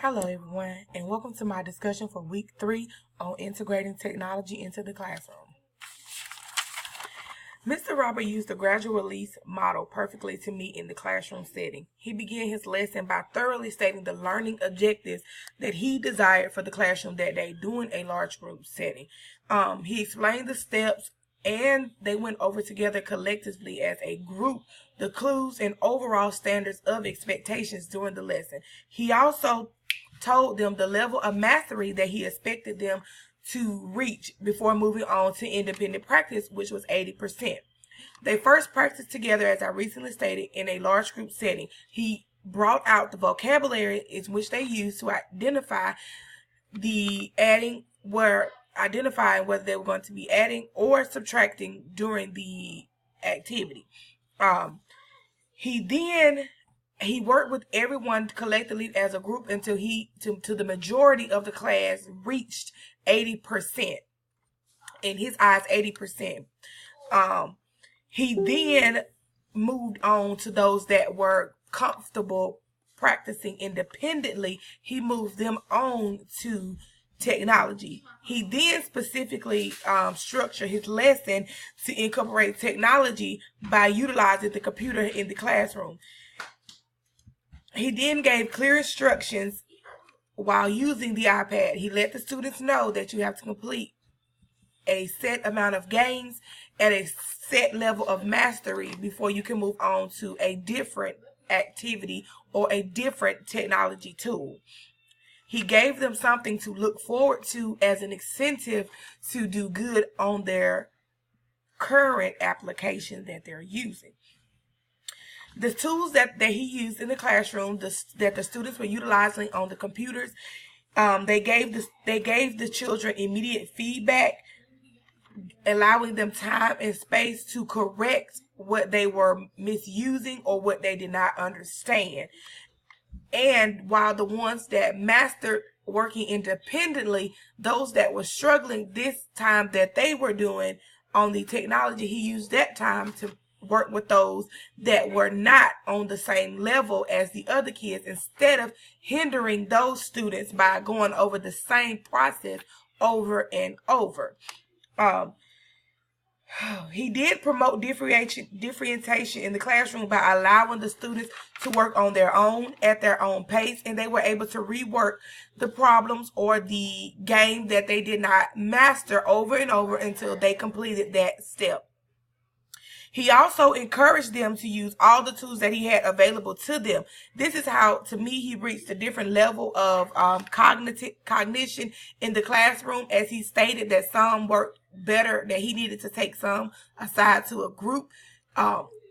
Hello everyone, and welcome to my discussion for week 3 on integrating technology into the classroom. Mr. Robert used the gradual release model perfectly to meet in the classroom setting. He began his lesson by thoroughly stating the learning objectives that he desired for the classroom that day during a large group setting. He explained the steps and they went over together collectively as a group the clues and overall standards of expectations during the lesson. He also told them the level of mastery that he expected them to reach before moving on to independent practice, which was 80%. They first practiced together, as I recently stated, in a large group setting. He brought out the vocabulary in which they used to identify identifying whether they were going to be adding or subtracting during the activity. He worked with everyone collectively as a group until to the majority of the class reached 80%. In his eyes, 80%. He then moved on to those that were comfortable practicing independently. He moved them on to technology. He then specifically structured his lesson to incorporate technology by utilizing the computer in the classroom. He then gave clear instructions while using the iPad. He let the students know that you have to complete a set amount of games at a set level of mastery before you can move on to a different activity or a different technology tool. He gave them something to look forward to as an incentive to do good on their current application that they're using. The tools that he used in the classroom, that the students were utilizing on the computers, they gave the children immediate feedback, allowing them time and space to correct what they were misusing or what they did not understand. And while the ones that mastered working independently, those that were struggling this time that they were doing on the technology, he used that time to work with those that were not on the same level as the other kids, instead of hindering those students by going over the same process over and over. He did promote differentiation in the classroom by allowing the students to work on their own at their own pace, and they were able to rework the problems or the game that they did not master over and over until they completed that step. He also encouraged them to use all the tools that he had available to them. This is how, to me, he reached a different level of cognition in the classroom, as he stated that some worked better, that he needed to take some aside to a group.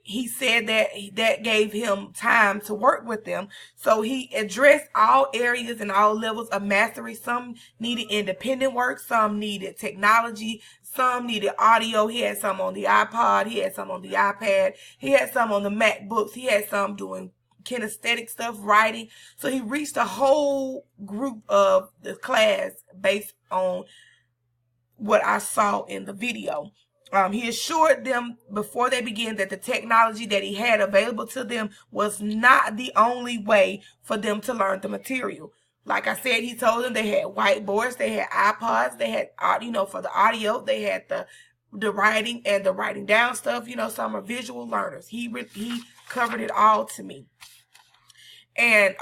He said that gave him time to work with them. So he addressed all areas and all levels of mastery. Some needed independent work, some needed technology, some needed audio. He had some on the iPod, he had some on the iPad, he had some on the MacBooks, he had some doing kinesthetic stuff, writing. So he reached a whole group of the class based on what I saw in the video. He assured them before they began that the technology that he had available to them was not the only way for them to learn the material. Like I said, he told them they had whiteboards, they had iPods, they had for the audio, they had the writing and the writing down stuff. Some are visual learners. He covered it all to me. And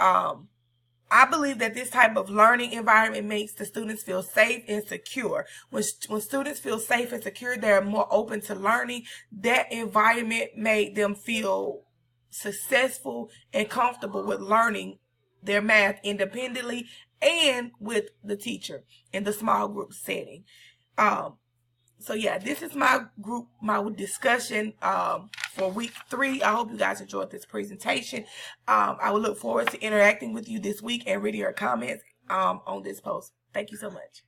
I believe that this type of learning environment makes the students feel safe and secure. When students feel safe and secure, they're more open to learning. That environment made them feel successful and comfortable with learning their math independently and with the teacher in the small group setting. So yeah, this is my discussion for week 3. I hope you guys enjoyed this presentation. I will look forward to interacting with you this week and reading your comments on this post. Thank you so much.